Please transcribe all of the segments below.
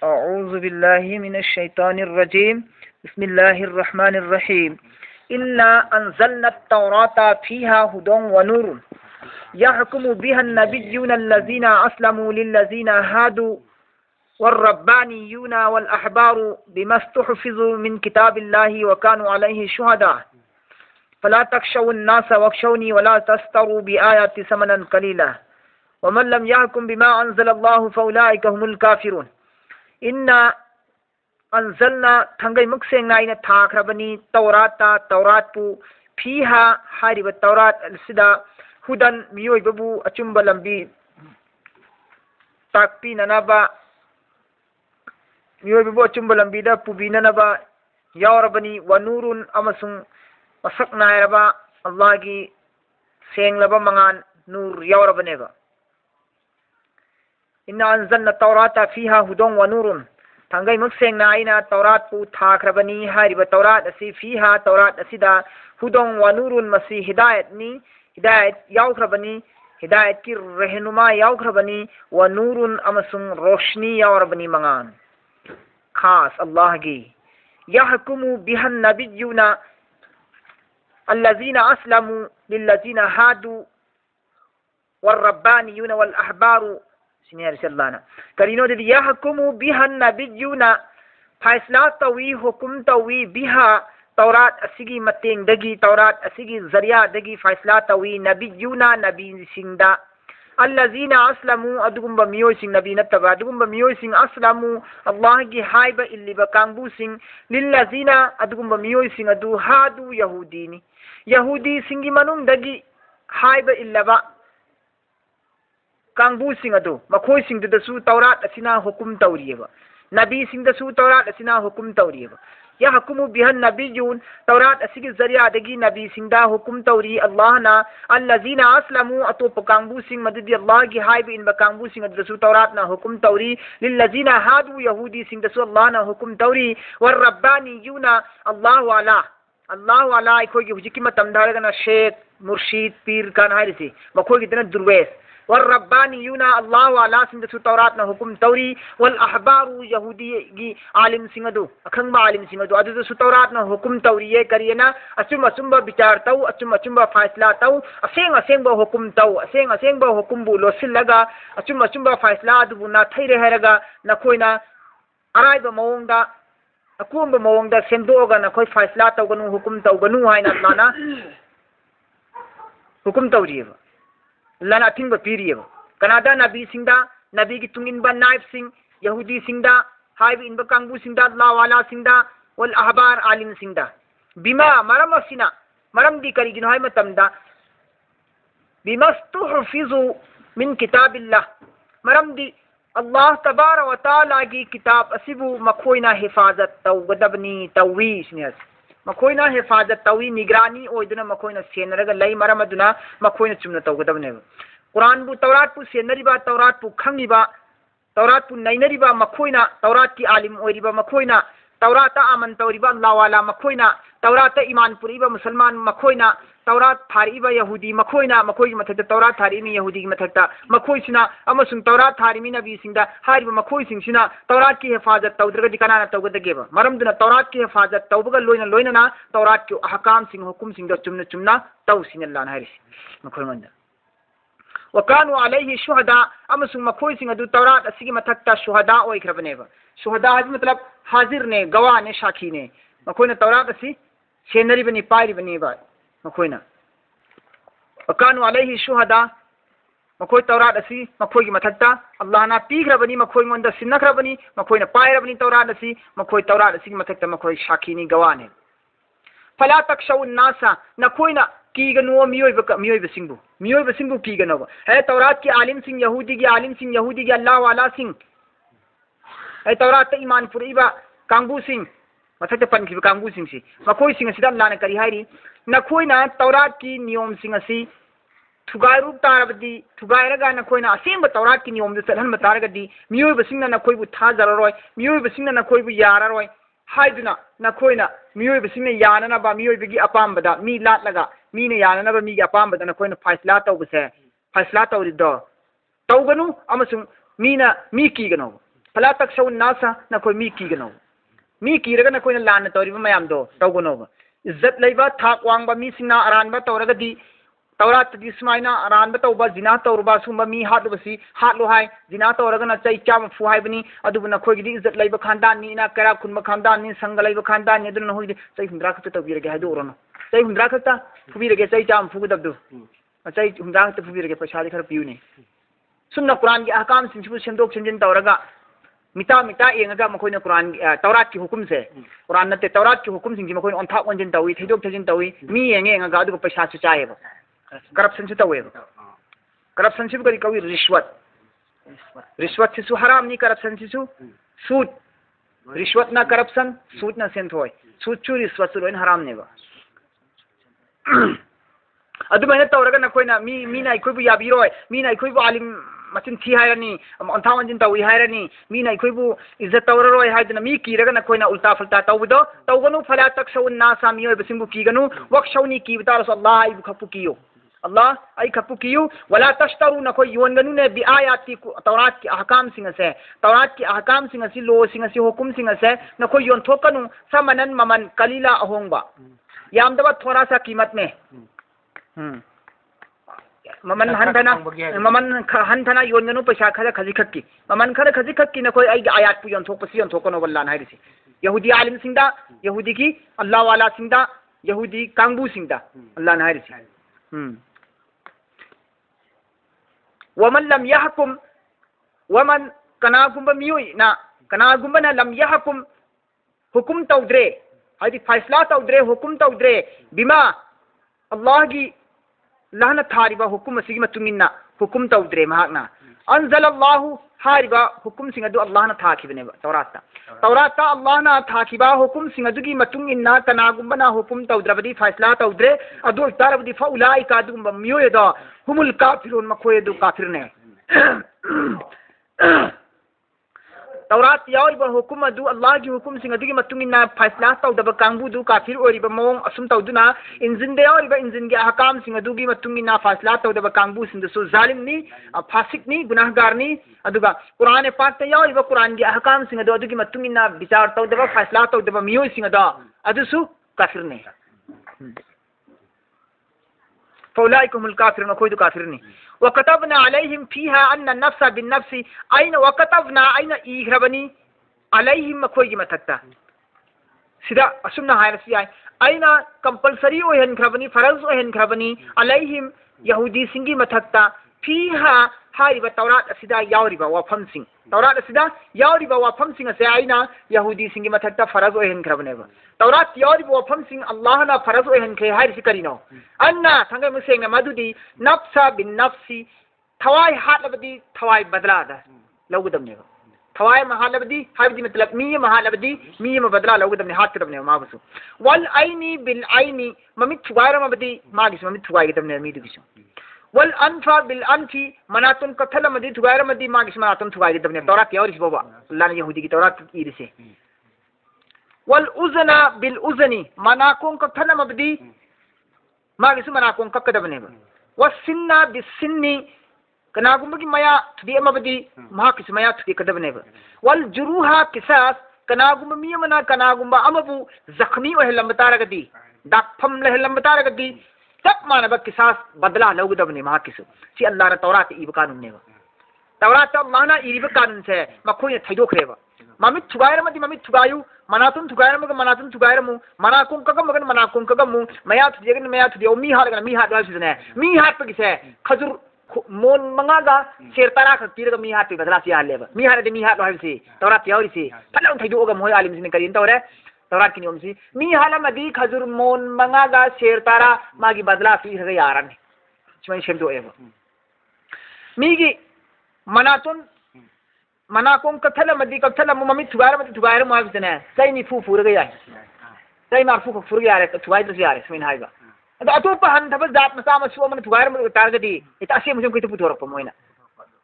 أعوذ بالله من الشيطان الرجيم بسم الله الرحمن الرحيم إنا أنزلنا التوراة فيها هدى ونور يحكم بها النبيون الذين أسلموا للذين هادوا والربانيون والأحبار بما استحفظوا من كتاب الله وكانوا عليه شهداء فلا تخشوا الناس واخشوني ولا تشتروا بآياتي ثمنا قليلا ومن لم يحكم بما أنزل الله فأولئك هم الكافرون إنا أنزلنا تنغي مكسين ناينا تاكربني توراة فيها حارب التوراة السدا هدى ميوي ببو أچنب لنبي تاكبين نبا ميوي ببو أچنب لنبي دا پوبين نبا يوربني ونور أمسن وسقنا يربا الله کی سين لبا مغان نور يوربني با إنا أنزلنا التوراة فيها هدى ونور تنغي مكسين ناينا توراة پو تاكربني حارب توراة أسي فيها توراة أسيدا هدى ونور مسي هدايتني هدايت يوكربني هدايت کی رہنما يوكربني ونور أمسن روشني يوربني مغان خاص الله کی يحكم بها النبيون الذين أسلموا للذين هادوا والربانيون والأحبار سنير سلانا كرينو دي يحكم بها النبيون فاصلة توي حكم توي بها توراة أسيغي متين دغي توراة أسيغي زريا دغي فاصلة توي نبيون نبي سيندا الذين أسلموا أدغم بميوي سين نبي نتبا أدغم بميوي سين أسلموا الله جي حايب اللي بكانبو سين للذين أدغم بميوي سين أدو هادو يهوديني يهودي سينغي منون دغي حايب إلا با كانبو سين أدو مكوي سين دسو توراة أسينا حكم توريبا نبي سين دسو توراة أسينا حكم توريبا يحكم بها النبيون توراة أسيغ الزريعة دقي نبي سندا حكم توري الله نا الذين أسلموا أتو بكانبو سين مدد الله کی حائب إن بكانبو سين دسو توراة نا حكم توري للذين هادوا يهودي سين دسو الله نا حكم توري والربانيون الله علا اكوي کی حجی متم دارگنا شیخ مرشید پیر کان حارسی مکوي کی دنا درویس والربانيون الله على سند توراة نا حكم توري والأحبار يهودي عالم سنگدو اخنگ عالم سنگدو ادو توراة نا حكم توري کرينا اچم بچار تو اچم فیصلہ تو اسين با حكم تو اسين با حكم بو لوسلگا اچم فیصلہ ادو نا تھيرے ہرگا نکوينا ارايب مووندا اكوم مووندا سندوگا نکوي فیصلہ توگنو حكم توگنو هاينا لانا حكم توري لنا تنبا بيريو كندا نبي سيندا نبي کی تونگin با نائب سين يهودي سيندا هايب ان بكانبو سيندا لا والا سيندا والاحبار عالم سيندا بما مرم سينا مرم دي كري جن هاي متمدا بما استحفظوا من كتاب الله مرم دي الله تبارك وتعالى کی کتاب اسبو مکوینا حفاظت تو گدبنی تویش نیس مکوینا حفاظت توی نگرانی اویدنا مکوینا سینرگ لئی مرمدنا مکوینا چمنا توگدبنے قرآن بو تورات پو سینری با تورات پو کھنگی با تورات پو نینری با مکوینا تورات کی عالم اویری با مکوینا تورات آمن توری با اللہ والا مکوینا تورات ایمان پوری با مسلمان مکوینا تورات تھاری با یہودی مکوینا مکوی متھتا تورات تھاری می یہودی متھتا مکوی سنا اما سن تورات تھاری می نبی سنگدا ہاری با مکوی سنگ سنا تورات کی حفاظت تودرگ دکانا توگدگے با مرمدنا تورات کی حفاظت توبگ لوینا تورات کی احکام سنگ حکم سنگ چمنا تو سن اللہ نہرس مکوی مند وكانوا عليه شهداء اما سن مکوی سنگ دو تورات اسی متھتا شہداء او اکربنے با شہداء مطلب حاضر نے گواہ نے ساکھی نے مکوینا تورات اسی سینری بنی پائری بنی با مكوينا وكانوا عليه شهداء مكوي توراة أسي مكوي متحدة الله نا بيغربني مكوي من ده سنكربني مكوينا بايربني توراة أسي مكوي توراة أسي متحدة مكوي شاكيني غواني فلا تخشوا الناس نكوينا كيغنو ميوي بسنگو كيغنو ہے توراة کی عالم سنگ یہودی کی اللہ والا سنگ ہے توراة ایمان پوریبا کانگو سنگ متھتا پنکھیبا کانگو سنگ سی مکوی سنگ سیدا اللہ نے کری ہائری نکوینا تورات کی نیوم سنگ اسی تھگائروب تاربدی تھگائرگا نکوینا اسیم تورات کی نیوم دے چلہن متارگدی میوی بسنگنا نکوی بو تھا ضرروی میوی بسنگنا نکوی بو یاراروی ہائدنا نکوینا میوی بسنگنا یاننا با میوی بگی اپام بدا می لات لگا مینے یاننا با می اپام بدا نکوینا فیصلہ تو بسے فیصلہ تو ردو توگنو اما سن مینا می کی گنو फला तक्षौ नासा नखोय मी कीगनो मी कीरगा नखोय लान तौरिबा मयाम दो तौगनो इज्जत लेबा थाक वांगबा मी सिंगना अरानबा तौरगदी तौरात दी सुमाइना अरानबा तौबा जिना तौरबा सुमा मी हादबसी हादलो हाय जिना तौरगना चै चाम फु हायबनी अदुब नखोयगी इज्जत लेबा खानदान नि ना करा खुनबा खानदान नि संग लेबा खानदान नि अदुन होइदि चै हुंद्रा खत तौबिरगे हायदोरनो चै हुंद्रा खत फुबिरगे चै चाम फुगदबदु चै हुंद्रा खत फुबिरगे पैसा खर पियुने सुन्ना कुरान की अहकाम सिंचु सेंदोक सेंजिन तौरगा मिता मिता एंगा मखोइना कुरान तौरात की हुकुम से कुरान नते तौरात की हुकुम सिंजी मखोइना ऑनथा ऑनजिन तौई थेदोक थेजिन तौई मी एंगा अदुग पैसा सु चाहेबो करप्शन से तौवेबो करप्शन से करी कवि रिश्वत रिश्वत से हराम नि करप्शन से सूद रिश्वत ना करप्शन सूद ना सेंथोय सूद चु रिश्वत लोइन हराम नेबो अदुमाइना तौरगा नखोइना मी ना इखोइबु याबिरोय मी ना इखोइबु आलिम मचिन थी हायरनी अंथा वंजिन तौई हायरनी मी ना इखोइबु इज्जत तौररोय हायदना मी कीरगा नखोइना उल्टा फुल्टा तौबदो तौगनु फला तक्षौ नासा मियोय बसिंबु कीगनु वक्षौनी कीबतारस अल्लाह आइबु खपु कियो अल्लाह आई खपु कियो वला तश्तरु नखोय योनगनु ने बि आयाति तौरात की अहकाम सिंग से तौरात की अहकाम सिंग से लो सिंग से हुकुम सिंग से नखोय योनथोकनु समनन ममन कलीला अहोंगबा यामदबा थोड़ा सा कीमत में ममन हंथना योनगनु पैसा खर खजी खक्की ममन खर खजी खक्की नखोय आई आयात पु योनथोकपसि योनथोकनो वल्लान हायरिसि यहूदी आलिम सिंदा यहूदी की अल्लाह वाला सिंदा यहूदी कांगबू सिंदा अल्लाह न हायरिसि वमन लम यहकुम वमन कनागुंबा मियोय ना कनागुंबा ना लम यहकुम हुकुम तौद्रे हायदि फैसला तौद्रे हुकुम तौद्रे बिमा अल्लाह की लहना थारिबा हुकुम असिगी मतुंगिना हुकुम तौद्रे महाकना अनजल अल्लाह हारिबा हुकुम सिंग अदु अल्लाह ना थाखिबनेबा तौराता अल्लाह ना थाखिबा हुकुम सिंग अदुगी मतुंगिना कनागुंबना हुकुम तौद्रबदी फैसला तौद्रे अदु तारबदी फउलाई का दुगुंबा मियोयदा हुमुल काफिरुन मखोयदु काफिरने तौरात यावरिबा हुकुम अदु अल्लाह की हुकुम सिंग अदुगी मतुंगिना फैसला तौदबा कांगबुदु काफिर ओरिबा मोंग असुम तौदुना इंजिन दे यावरिबा इंजिन के अहकाम सिंग अदुगी मतुंगिना फैसला तौदबा कांगबु सिंदसु जालिमनी फासिकनी गुनाहगारनी अदुगा कुरान पाक ते यावरिबा कुरान की अहकाम सिंग अदु अदुगी मतुंगिना विचार तौदबा फैसला तौदबा मियोय सिंग अदा अदुसु काफिरने फौलाइकुमुल काफिरुन कोई तो काफिरनी वकतबना अलैहिम फीहा अन्न नफ्स बिन्नफ्स आइन वकतबना आइन ईग्रबनी अलैहिम मखोई की मथक्ता सिदा असुमना हायरसी आइ आइन कंपलसरी ओहनख्रबनी फरज ओहनख्रबनी अलैहिम यहूदी सिंगी मथक्ता फीहा हारिबा तौरात असिदा यावरिबा वाफम सिंग तौरात असिदा यावरिबा वाफम सिंग असे आइना यहूदी सिंगी मथक्ता फरज ओहनख्रबनेबा तौरात यावरिबा वाफम सिंग अल्लाह ना फरज ओहनखे हारिसि करिनो अन्ना थंगे मुसेंग मदुदी नफ्सा बिन नफ्सी थवाई हालबदी थवाई बदलादा लौगदमनेबा थवाई महालबदी हाबिदी मतलब मी महालबदी मी बदला लौगदमने हाथ कदमने माबसु वल आइनी बिल आइनी ममित थुगारमबदी मागिस ममित थुगाइगदमने मी दुगिसु वल अनफा बिल अनफी मनातुम कथल मदी थुगायर मदी मागिस मनातुम थुगाई दबने तौरात यावरिस बाबा अल्लाह ने यहूदी की तौरात ईरिसे वल उजना बिल उजनी मनाकुम कथल मदी मागिस मनाकुम ककदबने वसिन्ना बिसिन्नी कनागुम की मया थुदी मबदी माकिस मया थुदी कदबने वल जुरूहा किसास कनागुम मियमना कनागुम अमबु जख्मी वहलम तारगदी दाफम लहलम तारगदी सब मानव किसास बदला लौगदबने माकिसु सी अल्लाह रा तौरात इब कानून नेबा तौरात माना इब कानून से मखोय थैदोखरेबा ममित थुगायर मदि ममित थुगायु मनातुम थुगायर मग मनातुम थुगायर मु मनाकुम कगम मगन मनाकुम कगम मु मया थुदिगन मया थुदिओ मी हालगन मी हाद वासिने मी हाद पगिसे खजुर मोन मंगागा शेरतारा खतीरगा मी हाद पे बदला सी हालेबा मी हाद मी हाद वासिसे तौरात यावरिसे फलन थैदोगा मोय आलिम सिने करिन तौरे तौरात की नियम सी मी हाला मदी खजुर मोन मंगागा शेर तारा मागी बदला फी है यारन चमन शेमदो एव मीगी मनातुन मनाकोम कथल मदी कथल मम्मी थुगार मदी थुगार माबिसने सैनी फू फूर गया सै मारफू फूर गया रे थुगाई तो यारे स्मिन हाइबा अदा अतोप हन थब जात मसा मसु मन थुगार मदी टारगदी इता असे मुझे कोई तो पुथोरप मोइना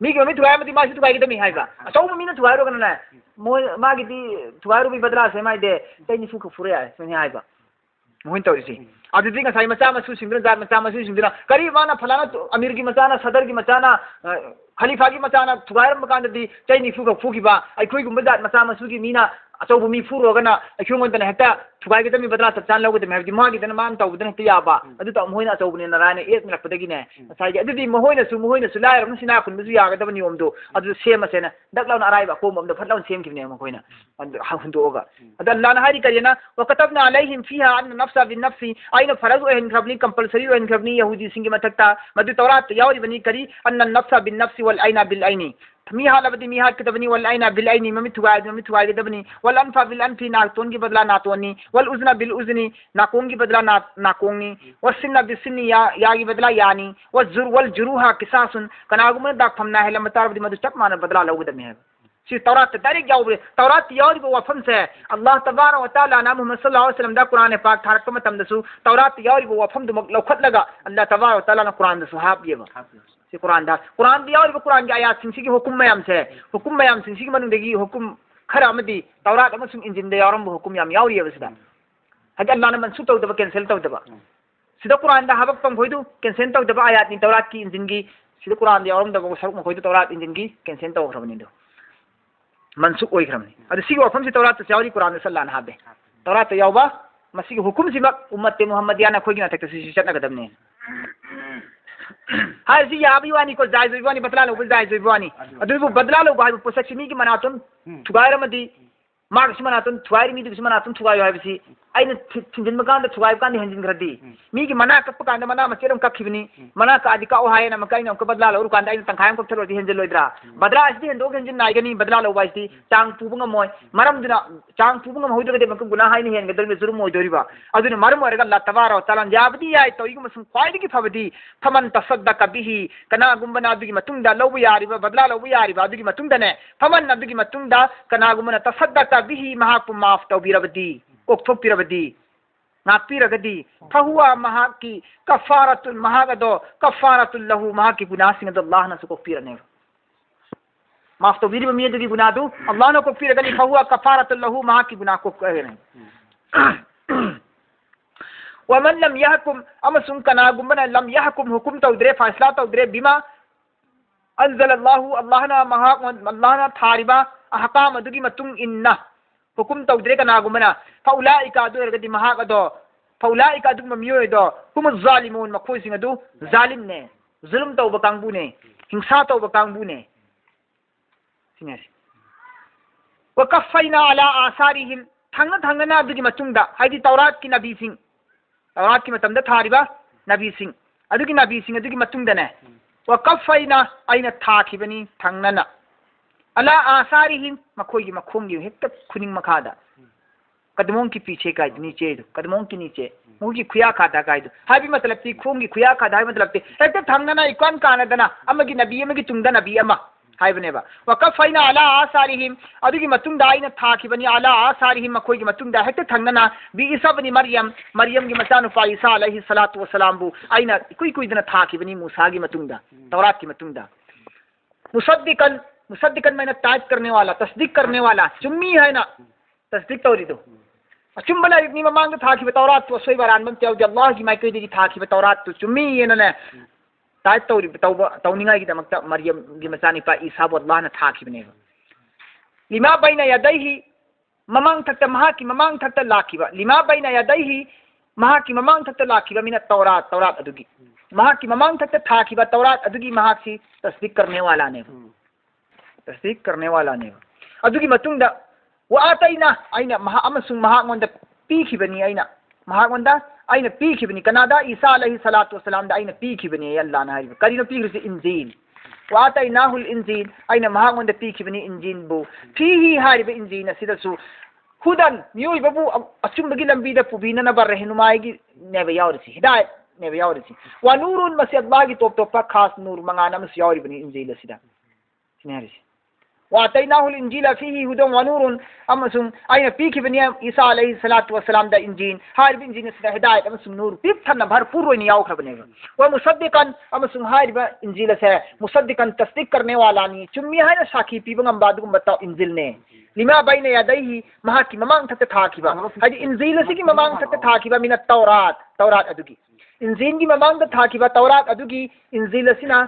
मीगी मम्मी थुगार मदी मासी थुगाई दमी हाइबा असौ मम्मी न थुगारो गना मोय मागी दी थुगारो भी बदला से माइ दे सैनी फू फूर यारे स्मिन हाइबा Moin तौरिसी अदुदी ngasai macha masu singdra zat macha masu singdra kari mana phalana amir gi macha na sadar gi macha na khalifa gi macha na thugair makan di chaini fu ga fu gi ba ai khoi gum zat macha masu gi mina achau mi fu ro gana akhung on tan hekta thugai gi tami badla chan lo gi tami gi ma gi tan man taw dan ya ba adu ta moina achau ni narane ek minak padagi ne sai gi adudi moina su lai ram sina kun mu ya ga da ni omdo adu sema sena dak lawn arai ba ko mom da phat lawn sem gi ne mo koina ha hundu oga adu allah na hari karina wa katabna alaihim fiha anna nafsa bin nafsi aina faraz en khabni compulsory en khabni yahudi singi matakta madu tawrat yawri bani kari anna nafsa bin nafsi wal aina bil aini mi halabadi mi hat kitabani wal aina bil aini mami thugai gedabani wal anfa bil anfi naton gi badla natoni wal uzna bil uzni nakong gi badla nakongni was sinna bis sinni ya gi badla yani was wal juruha qisasun kanagum dak famna hela matar badi madu chap mana badla lawu da me si tawrat tarik yaw tawrat yawri bo wafam se allah tabarak wa taala na muhammad sallallahu alaihi wasallam da quran pak tharak matam da su tawrat yawri bo wafam du lawkhat laga allah tabarak wa taala na quran da sahab ye ba si Quran da Quran di yaw Quran ga ayat sing sigi hukum mayam sing sigi manung degi hukum khara amadi tawrat amasung injin da yaram hukum yam yaw ye basda hada Allah na mansu taw da cancel taw da sida Quran da habak pang hoidu cancel taw da ayat ni tawrat ki injin gi sida Quran da yaram da ko saruk hoidu tawrat injin gi cancel taw khrabani do mansu oi khrabani adu sigi wafam si tawrat sa yawri Quran sallallahu alaihi wasallam tawrat yaw ba masigi hukum si mak ummat muhammadiyana khoi gina takta si chatna kadam ne hai si ya bi wani ko jai zoi wani batla lo bu jai zoi wani adu bu badla lo ba bu sakshimi ki manatun thugaira madi mar si manatun thugairi mi si manatun thugayo hai bisi aina thinjin makan da thugai kan henjin gradi mi ki mana ka pakan da mana ma cheram ka khibni mana ka adi ka o hai na ma kai na ko badla lo ru kan da aina tangkhayam ko thero di henjin loidra badra asdi hendo henjin nai gani badla lo ba asdi chang pubunga moy maram dina chang pubunga hoidu ga de mak guna hai ni hen ga dal me zurum moy dori ba adu ne maram waraga allah tabarak taala jabdi ai to igu masum kwaidi ki fabdi faman tasaddaqa bihi kana gumbana adu ki matungda lo bu yari ba badla lo bu yari ba adu ki matungda ne faman adu ki matungda kana gumbana tasaddaqa bihi mahaqum maaf tawbirabdi okthopirabdi nakpiragadi fahuwa mahaki kafaratul mahagado kafaratul lahu mahaki gunasin ado allah na su kokpirane maaf to biri mi adu gunadu allah na kokpiragadi fahuwa kafaratul lahu mahaki guna kokpirane wa man lam yahkum amasun kana gumbana lam yahkum hukum tawdre faisla tawdre bima anzala allah na mahak allah na thariba ahkam adu ki matung inna hukum tawdre kana gumana faulaika adu ergadi mahak ado faulaika adu mamiyo do kuma zalimun makhoi sing adu zalim ne zulum tawba kangbu ne hingsa tawba kangbu ne singas wa kaffaina ala asarihim thangna na adu ki matungda haidi tawrat ki nabi sing tawrat ki matamda thariba nabi sing adu ki nabi sing adu ki matungda ne wa kaffaina aina thakibani thangna na ala asarihim makhoi gi makhom gi hekta khuning makhada kadmon ki piche ka नीचे kadmon ki नीचे मुंह की खुया खाता का हाबी मतलब ती खोंग की खुया खाता मतलब ती हekta thangna na ikon kana dana amagi nabi amagi tungda nabi ama haibane ba wa kafaina ala asarihim adugi matungda aina thakibani ala asarihim makhoi gi matungda hekta thangna na bi isa bani maryam gi masanu fa isa alaihi salatu wassalam bu aina kui dana thakibani musa gi matungda tawrat ki matungda मुसद्दिकन मैंने ताज करने वाला तस्दीक करने वाला चुम्मी है ना तस्दीक तौरी दो चुम्बला इतनी मांग था कि तौरात तो सोई बारान बम त्याउ अल्लाह की माइके दी था कि तौरात तो चुम्मी ये ने ताज तौरी तौनिंगा की दमकता मरियम की मचानी पा ईसा अल्लाह ने था कि बने लिमा बैना यदैहि ममांग तक महा की ममांग तक लाखिबा लिमा बैना यदैहि महा की ममांग तक लाखिबा मिना तौरात अदुगी महा की ममांग तक था कि तौरात अदुगी महा की तस्दीक करने वाला ने तस्दीक करने वाला ने अदुगी मतुंगदा वा आतैना आइना महा अमसुंग महा गोंदा पीखिबनी आइना महा गोंदा आइना पीखिबनी कनादा ईसा अलैहि सलातु वसलाम दा आइना पीखिबनी अल्लाह ना हारिबा करिनो पीखिसे इंजील वा आतैनाहुल इंजील आइना महा गोंदा पीखिबनी इंजील बु फीही हारिबा इंजील सिदसु हुदन मियोय बाबू अचुंबगी लंबीदा पुबीना न बर रहनुमाईगी नेबे यावरसी हिदायत नेबे यावरसी वा नूरुन मसी अल्लाह की तोप तोपा खास नूर मंगाना मस यावरिबनी इंजील सिदा सिनेरिसी वातैनाहुल इंजील फीही हुदन व नूरुन अमसुंग आइना पीखिबनी ईसा अलैहि सलातु वसलाम दा इंजील हारिब इंजील सिदा हिदायत अमसुंग नूर पीक थन्ना भरपूर होइना याउखबने व मुसद्दिकन अमसुंग हारिब इंजील से मुसद्दिकन तस्दीक करने वाला नी चुम्मी हाइना साखी पीब ngamba दुगुम बताओ इंजील ने लिमा बाइना यादैहि महाकी ममांग थते थाखिबा हादि इंजील सिगी ममांग थते थाखिबा मिना तौरात अदुगी इंजील की ममांग थाखिबा तौरात अदुगी इंजील सिना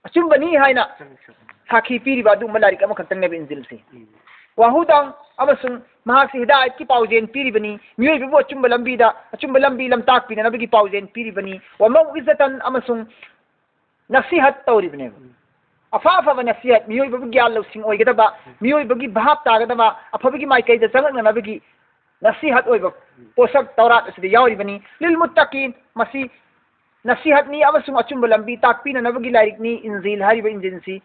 अचुम्बनी हाइना साखी पीरिबा दु मलारिक अमा खतंग ने इंजील से वाहुदांग अमसुंग महाक से हिदायत की पाउजेन पीरिबनी मियोय बिबो अचुम्ब लंबी लमताक पिना नबी की पाउजेन पीरिबनी व मौइज़तन अमसुंग नसीहत तौरिबने अफाफब नसीहत मियोय बिबो ज्ञान लौसिंग ओइगदबा मियोय बिबो भाप तागदबा अफबगी माइकै द चंगन नबी नसीहत ओइब पोसक तौरात से यावरिबनी लिल मुत्तकीन मसी नसीहत नी अमसुंग अचुम्ब लंबी ताकपीना नबगी लाइक नी इंजील हारिबा इंजिनसी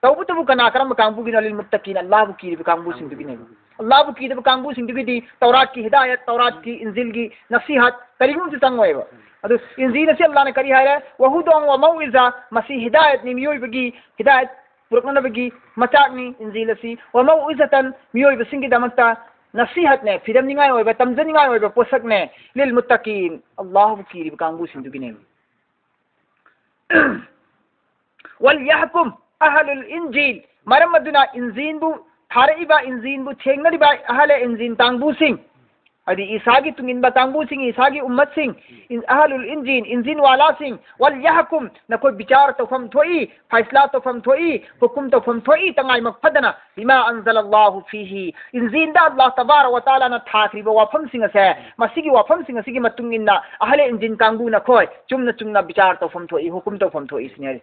तौबुतबु कना करम कांगबुगी लिल मुत्तकीन अल्लाह की कांगबु सिंह दुगी ने अल्लाह की कांगबु सिंह दुगी दी तौरात की हिदायत तौरात की इंजील की नसीहत तरिगुम से तंगोएब अदु इंजील से अल्लाह ने करी हारे वहुदों व मौइज़ा मसी हिदायत नी मियोइबगी हिदायत पुरकनबगी मचाकनी इंजील सी व मौइज़तन मियोइब सिंगी दमकता नसीहत ने फिदम निगाय ओइबा तमजनिगाय ओइबा पोसक ने लिल मुत्तकीन अल्लाह की कांगबु सिंह दुगी ने वल यहकुम अहलुल इंजील मरमदुना इंजीनबु थारइबा इंजीनबु थेंगनरिबा अहले इंजीन तांगबु सिंह अदि ईसागी तुंगिनबा तांगबु सिंह ईसागी उम्मत सिंह इन अहलुल इंजीन वाला सिंह वल यहकुम नकोय विचार तोफम थोई फैसला तोफम थोई हुकुम तोफम थोई तंगाय मफदना बिमा अंजलल्लाहु फीही इंजीन दा अल्लाह तबारक व तआला ना थाखरिबा वाफम सिंह से मसिगी वाफम सिंह सिगी मतुंगिना अहले इंजीन कांगबु नखोय चुमना विचार तोफम थोई हुकुम तोफम थोई सिने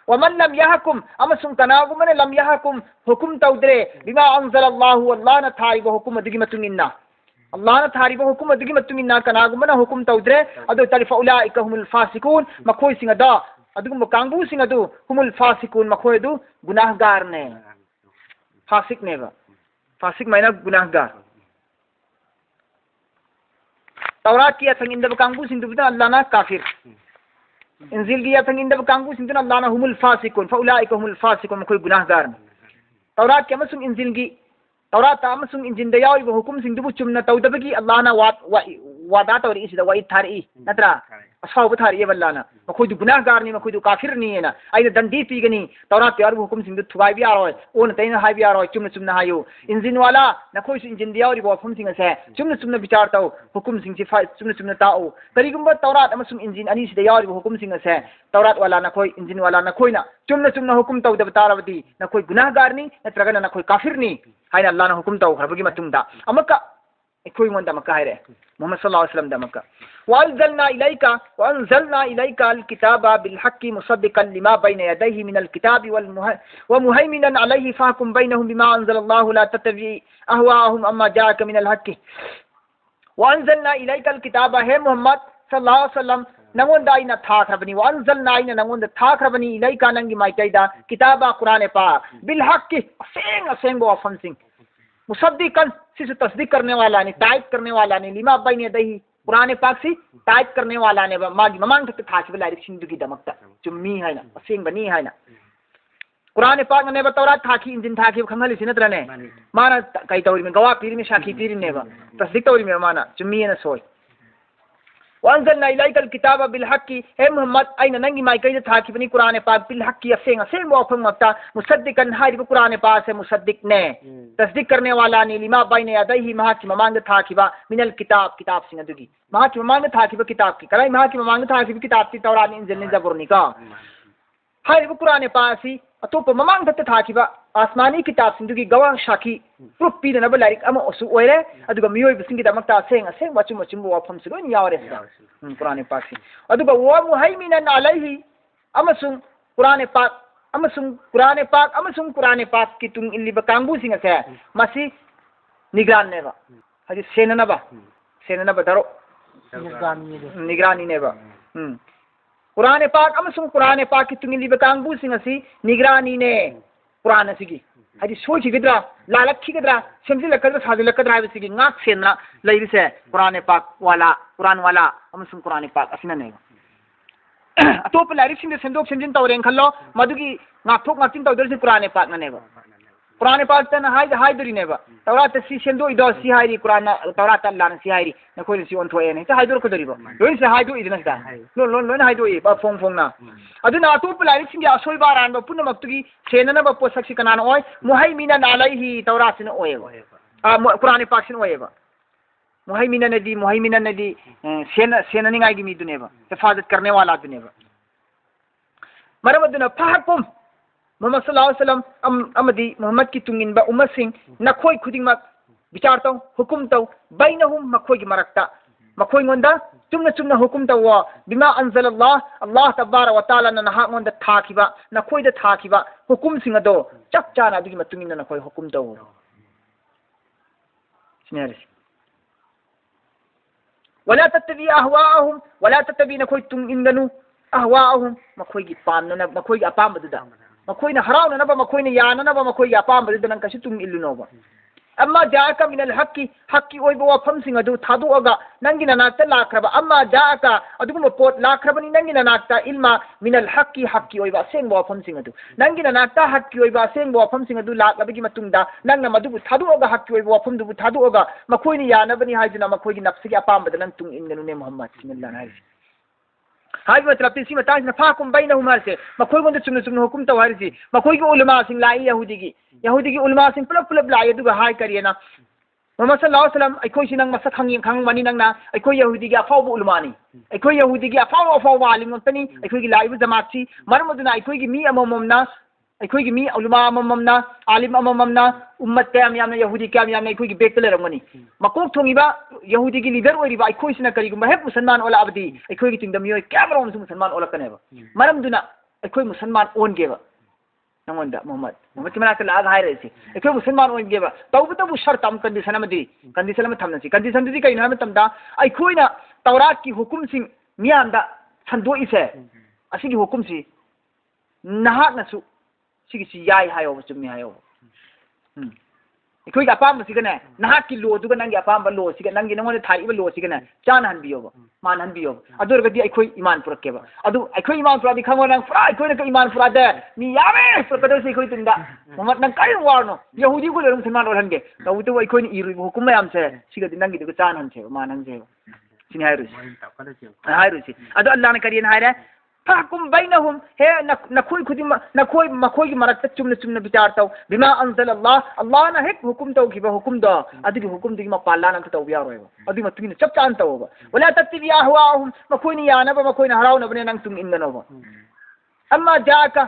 वमन लम यहकुम अमसुंग कनागुमने लम यहकुम हुकुम तौद्रे बिमा अंजलल्लाहु अल्लाह ना थारिबा हुकुम अदुगी मतुंगिना अल्लाह ना थारिबा हुकुम अदुगी मतुंगिना कनागुमना हुकुम तौद्रे अदु तरिफ उलाइका हुमुल फासिकून मखोय सिंह दा अदुगुम कांगबु सिंह अदु हुमुल फासिकून मखोय अदु गुनाहगार ने फासिक नेबा फासिक मायना गुनाहगार तौरात की अथंगिंदब कांगबु सिंह दुबदा अल्लाह ना काफिर इंजील की अथंगिंदब कांगबु सिंह दुना अल्लाह ना हुमुल फासिकून फउलाइका हुमुल फासिकून मखोय गुनाहगार तौरात के अमसुंग इंजील की तौरात अमसुंग इंजील दा यावरिबा हुकुम सिंह दुबु चुमना तौदबगी अल्लाह ना वादा तौरी इसिदा वाई थारी नत्रा असाव थारी वल्लाना मखोय गुनाहगार नि मखोय काफिर नि ना आइना दंडी पीगनी तौरात के हुकुम सिंह दु थुबाई भी आरोय ओन तैना हाई भी आरोय चुमना हायो इंजीन वाला नखोय इंजीन दियावरिबा हुकुम सिंह से चुमना विचार ताओ हुकुम सिंह से चुमना ताओ करिगुंबा तौरात अमसुंग इंजीन अनि सिदा यावरिबा हुकुम सिंह से तौरात वाला नखोय इंजीन वाला नखोय ना चुमना हुकुम तौदब तारबदी नखोय गुनाहगार नि नत्रगना नखोय काफिर नि हाइना अल्लाह ना हुकुम ताओ खरबगी मतुंगदा अमका इखोय मोंदा मक्का हायरे मोहम्मद सल्लल्लाहु अलैहि वसल्लम दा मक्का वअंज़लना इलैका अलकिताबा बिलहक्कि मुसद्दिकन लिमा बैन यदैहि मिनल किताबि व मुहैमिनन अलैहि फहकुम बैनहुम बिमा अंज़लल्लाहु ला तत्तबि अहवाअहुम अम्मा जाअका मिनल हक्कि वअंज़लना इलैका अलकिताबा हे मोहम्मद सल्लल्लाहु अलैहि वसल्लम नंगोंदा आइना थाखरबनी वअंज़लना आइना नंगोंदा थाखरबनी इलैका नंगी माइकैदा किताबा कुरान पाक बिलहक्कि असेंग वाफम सिंह मुसद्दिकन सिसे तस्दीक करने वाला ने टाइप करने वाला ने लिमा बैन यदैहि कुरान पाक से टाइप करने वाला ने मागी ममांग तक थाखिबा लाइक सिंदुगी दमकता चुम्मी हैना असेंग बनी हैना कुरान पाक ने तौरात थाखी इंजिन थाखी खंगली सिनत्रने माना कई तौरी में गवाह पीर में साखी पीर ने तस्दीक तौरी में माना चुम्मी ने सोय वअंज़लना इलैकल किताबा बिलहक्कि हे मोहम्मद आइना नंगी माइकै थाखिबनी कुरान पाक बिलहक्कि असेंग वाफम मक्ता मुसद्दिकन हारिबा कुरान पाक से मुसद्दिक ने तस्दीक करने वाला ने लिमा बैन यदैहि महाकी ममांग थाखिबा मिनल किताब सिंह दुगी महाकी ममांग थाखिबा किताब की कराई महाकी ममांग थाखिबा किताब की तौरात इंजिल ने जबुर नि का हारिबा कुरान पाक सी अतोप ममांग तक थाखिबा आसमानी किताब सिंदुगी गवाह साखी प्रूफ पीनब लाइक अमा ओसु ओइरे अदुगा मियोइब सिंगी दमकता असेंग वचुम वाफम से लोन यावरे कुरान पाक सी अदुगा व मुहैमिनन अलैहि अमसुंग कुरान पाक की तुंग इल्लिबा कांगबु सिंग से मसी निगरान नेबा हदि सेननबा दरो निगरानी नेबा कुरान पाक की तुंग इल्लिबा कांगबु सिंग सी निगरानी ने Quran सिगी हदि सोइखिगद्रा लालखिगद्रा सेमजिलकद्रा साजिलकद्रा हाइबसिगी ngak senna leirise Quran वाला अमसुंग कुरान पाक असिना ने अतोप लाइरिक सिंग सेमदोक सेमजिन तौरें खल्लो मदुगी ngakथोक ngakचिन तौदरसि कुरान पाक ननेबा कुरान पाक तन हाय दुरीनेबा तौरात सी सेंदो इदो सी हायरी कुरान तौरात लान सी हायरी नखोय सी ओंथोए ने हाय दुर को दरिबो लोइन से हाय दु इदना दा लोइन हाय दु इ बा फोंग फोंग ना अदुना अतोप लाइक सिंग असोय बारान बा पुन मक्तुगी सेनना बा पोसक सी कनान ओय मुहैमिना नालैहि तौरात सिन ओय कुरान पाक सिन ओय बा मुहैमिना नदी सेननिंगाई की मीदुनेबा हिफाजत करने वाला दुनेबा मरम अदुना फहकुम मोहम्मद सल्लल्लाहु अलैहि वसल्लम अमदी मोहम्मद की तुंगिनबा उम्मसिंग नखोय खुदिंगमक विचार तौ हुकुम तौ बैनहुम मखोय की मरक्ता मखोय गोंदा चुमना हुकुम तौ वा बिमा अंजलल्लाह अल्लाह तबारक व तआला ना नहा गोंदा थाखिबा नखोय दा थाखिबा हुकुम सिंग अदो चप चाना अदुगी मतुंगिन नखोय हुकुम तौ सिनेरिस वला तत्तबी अहवाअहुम वला तत्तबी नखोय तुंगिनगनु अहवाअहुम मखोय की पामना मखोय की अपाम बदुदा मखोय ना हरावना नबा मखोय ना याना नबा मखोय की अपाम बदुदा नंग कसी तुंग इल्लुनोबा अम्मा जाका मिनल हक्की ओइबो वफम सिंग अदु थादोगा नंगी नानाक्ता लाख्रबा अम्मा जाका अदुगुम पोट लाख्रबनी नंगी नानाक्ता इल्मा मिनल हक्की ओइबा असेंबो वफम सिंग अदु नंगी नानाक्ता हक्की ओइबा असेंबो वफम सिंग अदु लाख्रबगी मतुंगदा नंगना मदुबु थादोगा हक्की ओइबो वफम दुबु थादोगा मखोयनी यानबनी हाइजुना मखोयगी नफ्सगी अपामबदा नंग तुंग इनगनुने मोहम्मद सल्लल्लाहु अलैहि वसल्लम हाई मतलब तीसी मताज न फाकुम बैनहुम हरसे मखोय गोंद चुन हुकुम तव हरसी मखोय की उलमा सिंग लाई यहूदी की उलमा सिंग पुलप लाई दुगा हाय करियना मोहम्मद सल्लल्लाहु अलैहि वसल्लम अखोय सिनंग मसक खंग मनी नंगना अखोय यहूदी की अफाव उलमानी अखोय यहूदी की अफाव आलिम तनी अखोय की लाइव जमाती मरमदुना अखोय की मी अमममना अखोय की मी उलमा अमममना आलिम अमममना उम्मत कयाम यामना यहूदी कयाम यामना अखोय की बेक लेरमनी मकोक थोंगिबा यहूदी की लीडर ओइरिबा अखोय सिना करिगुम हेक मुसलमान ओला अबदी अखोय की तिंगदम योय कैमरोम सु मुसलमान ओला कनेबा मरमदुना अखोय मुसलमान ओनगेबा नंगोंदा मोहम्मद किमना के लाग हाय रेसी अखोय मुसलमान ओनगेबा तौबतबु शर्त अम कंडीशन अम थमनसी कंडीशन दुदी कइनो हम तमदा अखोयना तौरात की हुकुम सिंग मियामदा संदो इसे असिगी हुकुम सि नहाकनसु सिगी याय हायो चुम्मी हायो अखोय का अपाम सिगने नहाक की लो दुगा नंगी अपाम लो सिग नंगी नंगोन थाइबा लो सिगने चान हनबियो मान हनबियो अदुरगदी अखोय ईमान पुरकेबा अदु अखोय ईमान पुरादी खंगो नंग फ्रा अखोय का ईमान पुरादे नि यावे पुरकदो सि अखोय तुंदा मोहम्मद नंग काय वारनो यहूदी को लेरम मुसलमान ओलहनगे तौतु अखोय नि इरु हुकुम मयाम से सिगदी नंगी दुगा चान हनसे मान हनसे सिनि हायरुसी अदु अल्लाह ने करियन हायरे फहकुम बैनहुम हे नखोय खुदिम नखोय मखोय की मरक चुमना विचार तौ बिमा अंजलल्लाह अल्लाह ना हेक हुकुम तौ खिबा हुकुम द अदुगी हुकुम दिगी मपाला नंग तौ बिया रोयबा अदुगी मतुगिन चप चान तौबा वला तत्तिबि अहवाहुम मखोय नि यानबा मखोय ना हराव नबने नंग तुम इननोबा अम्मा जाका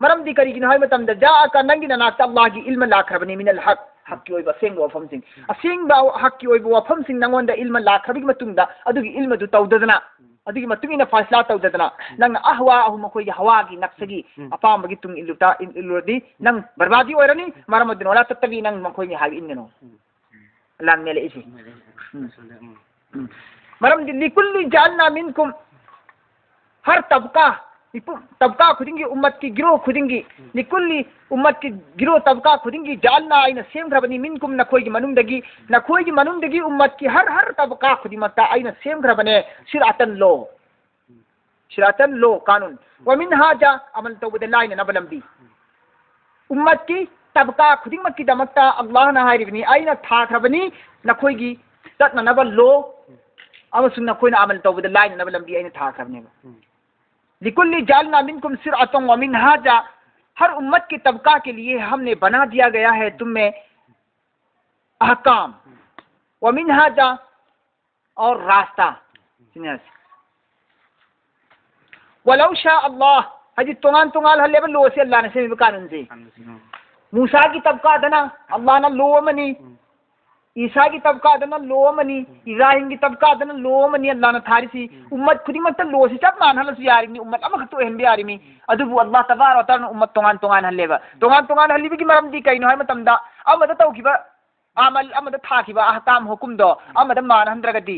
मरम दी करिगिन हाय मतम द जाका नंगी ना अल्लाह की इल्म लाखरबनी मिनल हक्की ओइबा सेंग वफम सिंग असेंग हक्की ओइबा वफम सिंग नंगोंदा इल्म लाखरबगी मतुंगदा अदुगी इल्म दु तौददना अदुगी मतुगिना फैसला तौददना नंग अहवा मखोय की हवा की नक्सगी अपामबगी तुंग इल्लुदी नंग बर्बादी ओइरनी मरमदन वला तत्तबी नंग मखोय की हाय इननो लांग मेले इसी मरम लिकुल्ली जालना मिनकुम हर तबका खुदिंगी उम्मत की गिरोह खुदिंगी निकुल्ली उम्मत की गिरोह तबका खुदिंगी जालना आइना सेम खरबनी मिनकुम नखोय की मनुंदगी उम्मत की हर तबका खुदिमता आइना सेम खरबने शिरातन लो कानून व मिनहाजा अमल तौबद लाइन नबलंबी उम्मत की तबका खुदिमत की दमकता अल्लाह ना हारिबनी आइना था खरबनी नखोय की ततना नबल लो अमसुन नखोयना अमल तौबद लाइन नबलंबी आइना था खरबने लिकुल्ली जालना मिनकुम सिरअतन व मिनहाजा हर उम्मत की तबका के लिए हमने बना दिया गया है तुम में अहकाम व मिनहाजा और रास्ता वलौ शा अल्लाह हजी तोंगाल हल्लेबा लो से अल्लाह ने से कानून से मूसा की तबका दना अल्लाह ना लो मनी ईसा की तबका दना लो मनी इब्राहिम की तबका दना लो मनी अल्लाह ना थारिसी उम्मत खुदिमत लो से चप मान हलस यारिमी उम्मत अमखतो हेम यारिमी अदुबु अल्लाह तबारक व तआला उम्मत तोंगान हल्लेबा तोंगान हल्लिबी की मरमदी कइनो हाय मतमदा अमदा तौखिबा अमल अमदा थाखिबा अहकाम हुकुम दो अमदा मान हंद्रगदी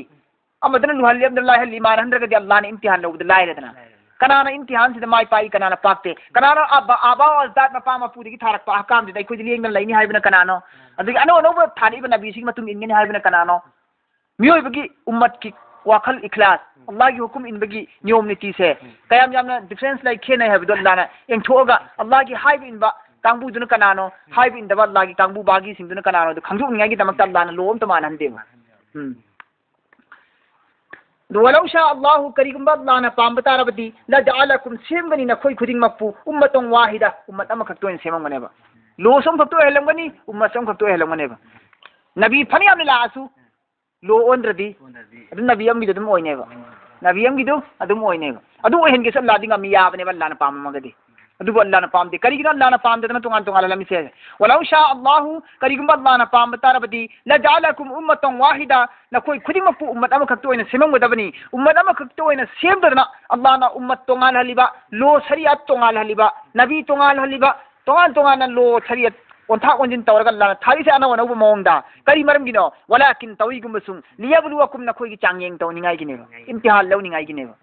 अमदा लुहल्ली अब्दुल्लाह हल्ली मान हंद्रगदी अल्लाह ने इम्तिहान लौद लायरदना कनाना इम्तिहान से माई पाई कनाना पाकते कनाना आबा अजदाद मपा मपूदी की थारक अहकाम दे कोई लिंगन लाइनी हाइबना कनानो अदगी अनो अनो थानी बना बीसी मतुम इनगनी हाइबना कनानो मियोय बगी उम्मत की वाखल इखलास अल्लाह की हुकुम इनबगी नियम नीति से कयाम यामना डिफरेंस लाइक खेने है बदल लाना एंथोगा अल्लाह की हाइब इनबा कांगबू दुन कनानो हाइब इंदबा अल्लाह की कांगबू बागी सिंह दुन कनानो दो खंगजु निगाई की दमकता अल्लाह ना लो तो मानन दे वलौ शा अल्लाह करीगुंबा अल्लाह ना पाम बतारबदी ला जअलकुम सेमगनी नखोई खुदिंग मक्पू उम्मतों वाहिदा उम्मत अम खक्तोइन सेमंगनेबा लो सम खक्तो हेलंगनी उम्मत सम खक्तो हेलंगनेबा नबी फनी आमने लासु लो ओंद्रदी अदु नबी अम गिदुम ओइनेबा नबी अम गिदु अदुम ओइनेबा अदु ओहेनगे सब लादिंग अमी याबनेबा अल्लाह ना पाम मगदी अदु अल्लाह ना पाम दे करीगिनो अल्लाह ना पाम देना तुंगान तुंगाला लमिसे वलौ शा अल्लाह करीगुंबा अल्लाह ना पाम बतारबदी ला जअलकुम उम्मतों वाहिदा नखोई खुदिंग उम्मत अम खक्तो ओइना सेमंगदबनी उम्मत अम खक्तो ओइना सेमदना अल्लाह ना उम्मत तोंगाल हलिबा लो शरीयत तोंगाल हलिबा नबी तोंगाल हलिबा तोंगान तोंगान लो शरीयत ओंथा ओंजिन तौरगा अल्लाह थारी से अनौ अनौ मोंगदा करी मरम गिनो वलाकिन तवीगुमसुम लियबलुवकुम नखोई की चांगयेंग तौनिंगाई गिनेबा इम्तिहान लौनिंगाई गिनेबा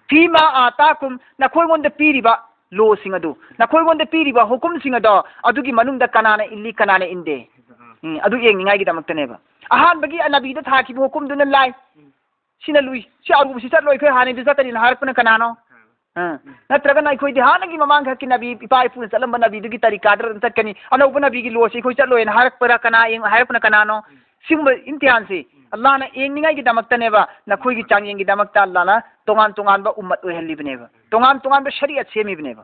फीमा आताकुम नखोई गोंद पीरिबा लो सिंह अदु नखोई गोंद पीरिबा हुकुम सिंह अदो अदुगी मनुंगदा कनाना इल्ली कनाना इंदे अदु येंगिंगाई गी दमक्तनेबा अहान बगी नबीदा थाकी हुकुम दुन लाई सिना लुई सि अरु सि चत लोई खे हानि दु चतरी हारपन कनानो नत्रगन अखोई ध्यान की ममांग हक नबी इपा इपुन चलम नबी दुगी तरीका दर चकनी अनौब नबी की लोसी खोई चलोय हारक पर कना एंग हारपन कनानो सिंग इम्तिहान से अल्लाह ना एंगनिंगाई की दमक्तनेबा नखोई की चांगयेंग की दमक्ता अल्लाह ना तोंगान तोंगान बा उम्मत ओहलिबनेबा तोंगान तोंगान बा शरीयत सेमिबनेबा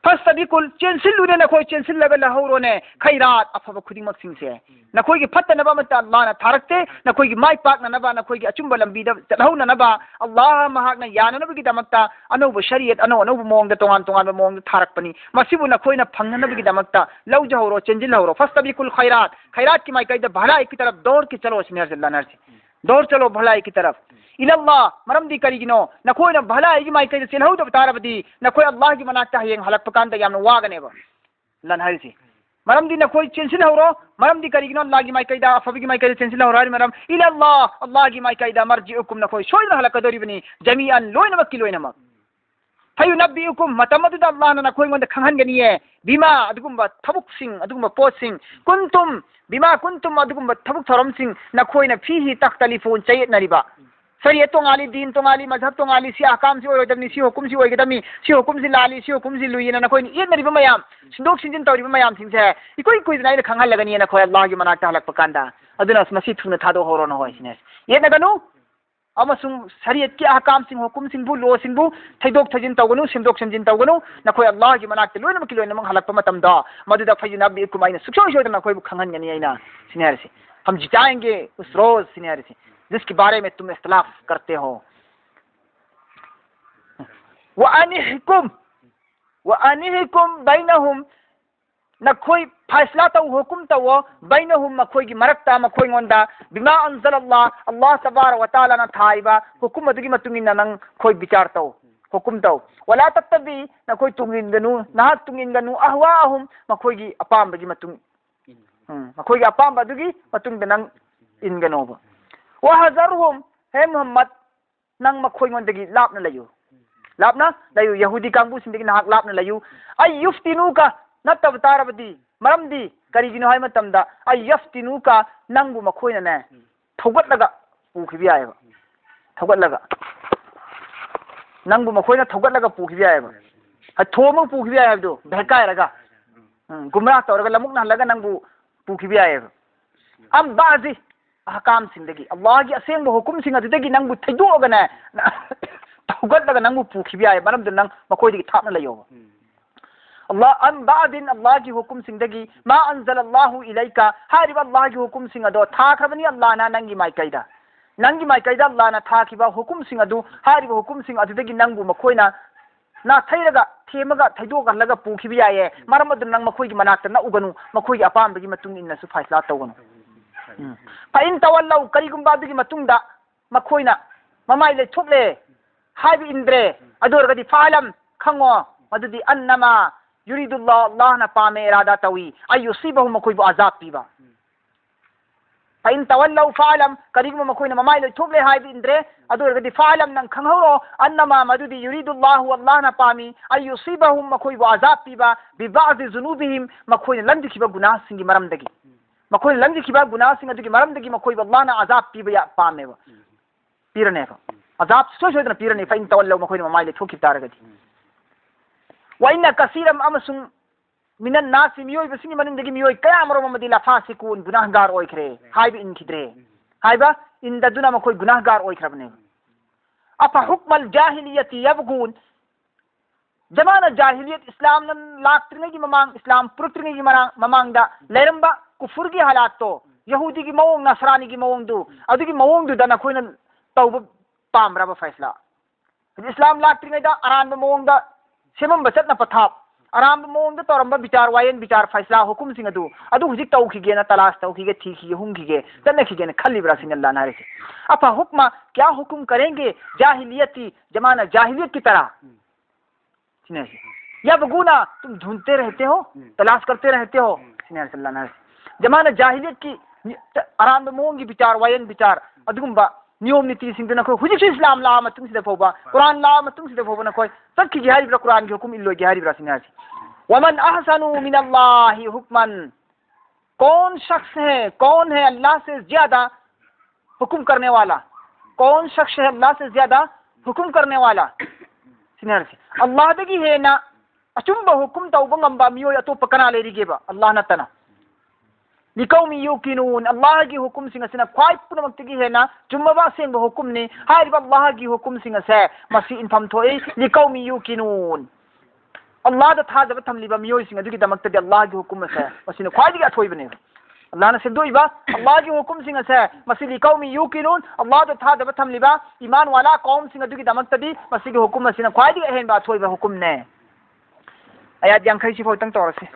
फर्स्ट बिकुल चेंसिलुने नखोई चेंसिल लगा लहौरोने खैरात अफब खुदिमक सिंसे नखोई की फत्तनबा मत अल्लाह ना थारकते नखोई की माई पाक नबा नखोई की अचुंब लंबीदा चलहौ नबा अल्लाह महाक ना याननबगी दमक्ता अनौब शरीयत अनौब मोंग तोंगान तोंगान मोंग थारकपनी मसिबु नखोई ना फंगनबगी दमक्ता लौजहौरो चेंजिलहौरो फर्स्ट बिकुल खैरात की माई कइदा भलाई की तरफ दौड़ के चलो सिनर अल्लाह नरसी दौड़ चलो भलाई की तरफ इल्लाह मरमदी करीगिनो नखोई ना भलाई की माई कइदा चलहौ तो बतारबदी नखोई अल्लाह की मनाक्ता हयेंग हलक पकान ता यामन वागनेबा लन हरिसी मरमदी नखोई चेंसिलहौरो मरमदी करीगिनो अल्लाह की माई कइदा अफबी की माई कइदा चेंसिलहौरो हरि मरम इल्लाह अल्लाह की माई कइदा मर्जिउकुम नखोई सोइना हलक कदोरिबनी जमीअन लोइनमक की लोइनमक फयुनब्बिउकुम मतमदुदा अल्लाह ना नखोई गोंद खंगनगनिये बिमा अदुगुंबा थबुकसिंग अदुगुंबा पोतसिंग कुंतुम बिमा कुंतुम अदुगुंबा थबुक थरमसिंग नखोई ना फीहि तख्तलिफून चयेतनरिबा शरीयत तोंगाली दीन तोंगाली मजहब तोंगाली सि अहकाम सि ओइदमनी सि हुकुम सि ओइगदमी सि हुकुम सि लाली सि हुकुम सि लुइना नखोई येतनरिबा मयाम सिंदोक सिंजिन तौरिबा मयाम सिंसे इकोई कोइदना इन खंगलगनी नखोई अल्लाह की मनाक्ता हलक पकांदा अदुना मसि थुना थादो होरो न होय सिनेस येतनगनु अमसुंग शरीयत की अहकाम सिंह हुकुम सिंहबु लो सिंहबु थैदोक थजिन तौगनु सिंदोक सिंजिन तौगनु नखोई अल्लाह की मनाक्ता लोइनम की लोइनम हलक मतमदा मदुदा फयुनब्बिउकुम आइना सुक्सो सोदना नखोई खंगनगनी आइना सिनेरसी हम जिताएंगे उस रोज सिनेरसी जिसके बारे में तुम इख्तिलाफ करते हो वअनिहकुम बैनहुम नखोई फैसला तो हुकुम तो बैनहुम मखोई की मरक्ता मखोई गोंदा बिमा अनज़लल्लाह अल्लाह तबारक व तआला ना थाइबा हुकुम अदुगी मतुंगिन नंग खोई विचार तो हुकुम तो वला तत्तबी नखोई तुंगिनगनु ना तुंगिनगनु अहवाहुम मखोई की अपामबगी मतुंग मखोई की अपाम अदुगी मतुंग नंग इनगनोबा वहज़रहुम हे मोहम्मद नंग मखोई गोंदगी लापना लयु यहूदी कांगबू सिंदगी नाहक लापना लयु ay yuftinuka नत्तब तारबदी मरमदी करीगिनो हाय मतमदा ay yuftinuka नंगबु मखोइना ने थौगतलगा पुखिबि आयबा थौगतलगा नंगबु मखोइना थौगतलगा पुखिबि आयबा हा थोम पुखिबि आयबदो भेकायरगा गुमराह तौरगा लमुकना हलगा नंगबु पुखिबि आयबा am बाजी अहकाम सिंदगी अल्लाह की असेंग हुकुम सिंग अदुदगी नंगबु थैदोगना थौगतलगा नंगबु पुखिबि आय मरमद नंग मखोइदगी थापना लयो अल्लाह अन बादिन अल्लाह की हुकुम सिंदगी मा अनज़लल्लाहु इलैका हारिबा अल्लाह की हुकुम सिंग अदो थाखबनी अल्लाह ना नंगी माइकैदा अल्लाह ना थाखिबा हुकुम सिंग अदु हारिबा हुकुम सिंग अदुदगी नंगबु मखोइना ना थैरगा थेमगा थैदोगलगा पुखिबि आये मरमद नंग मखोइगी मनाक्ता ना उगनु मखोइगी अपामबगी मतुंग इन्नसु फैसला तौगनु फाइन तवल्लौ करिगुंबा अदुगी मतुंगदा मखोइना ममाइ ले थोकले हाइबि इंद्रे अदोरगदी फालम खंगो मदुदी अन्नमा युरिदुल्लाह अल्लाह ना पामे इरादा तवी अयुसीबहु मखोइबु अजाब पीबा फाइन तवल्लौ फालम करिगुंबा मखोइना ममाइ ले थोकले हाइबि इंद्रे अदोरगदी फालम नंग खंगहौरो अन्नमा मदुदी युरिदुल्लाह अल्लाह ना पामी अयुसीबहु मखोइबु अजाब पीबा बिबाज़ि जुनूबिहिम मखोइना लंजिखिबा गुनाह सिंगी मरमदगी मखोइना लंजिखिबा गुनाह सिंग अदुगी मरमदगी मखोइबु अल्लाह ना अजाब पीबा या पामेबा पीरनेबा अजाब सोसोदना पीरने फाइन तवल्लौ मखोइना ममाइ ले थोकि तारगदी वइन्ना कसीरम अमसुंग मिनन नासी मियोय बसिंग मनंदगी मियोय कया मरो ममदी लाफा सिकुन गुनाहगार ओइखरे हाइब इन खिद्रे हाइबा इन ददुना मखोय गुनाहगार ओइखरबने अफा हुक्मल जाहिलियती यबगुन जमाना जाहिलियत इस्लाम लाक्त्रिंगी ममांग इस्लाम पुरक्त्रिंगी ममांगदा लेरंबा कुफुरगी हालात तो यहूदी की मवोंग नसरानी की मवोंग दु अदुगी मवोंग दु दना खोयना तौब पामराबा फैसला इस्लाम लाक्त्रिंगदा अरानबा मवोंग दा सेमम बचतना पथाप अराम मवोंग दा तौरंबा विचार वायन विचार फैसला हुकुम सिंग अदु हुजिक तौखिगे ना तलाश तौखिगे ठीखिगे हुंखिगे तनखिगे ना खल्लिब्रा सिंग अल्लाह नारे से अफा हुक्मा क्या हुकुम करेंगे जाहिलियती जमाना जाहिलियत की तरह या बगुना तुम ढूंढते रहते हो तलाश करते रहते हो जमाना जाहिलियत की आराम मोंगी विचार वायन विचार अदुगुंबा नियम नीति सिंह नखो हुजिक इस्लाम ला मतुंग सिदा फोबा कुरान ला मतुंग सिदा फोबा नखो तक की हारिब्रा कुरान की हुकुम इल्लो की हारिब्रा सिंह वमन अहसनु मिनल्लाहि हुक्मन कौन शख्स है कौन है अल्लाह से ज्यादा हुक्म करने वाला कौन शख्स है अल्लाह से ज्यादा हुक्म करने वाला अल्लाह दगी है ना अचुंबा हुकुम तौबा ngamba मियोय अतोप कना लेरिगेबा अल्लाह नतना लिकौमी युकिनून अल्लाह की हुकुम सिंह सिना ख्वाइ पुनमक्तगी है ना चुम्बा सेंब हुकुम ने हारिबा अल्लाह की हुकुम सिंह से मसी इनफम थोए लिकौमी युकिनून अल्लाह दा थाजब थमलिबा मियोय सिंह दुगी दमक्तदी अल्लाह की हुकुम से मसिन ख्वाइदी अथोय बने अल्लाह ने सिद्धोइबा अल्लाह की हुकुम सिंह से मसी कौमी युकिनून अल्लाह दा थाजब थमलिबा ईमान वाला कौम सिंह दुगी दमक्तदी मसी की हुकुम मसिन ख्वाइदी अहेन बा थोइबा हुकुम ने आयात यांखै सिफो तंग तौर से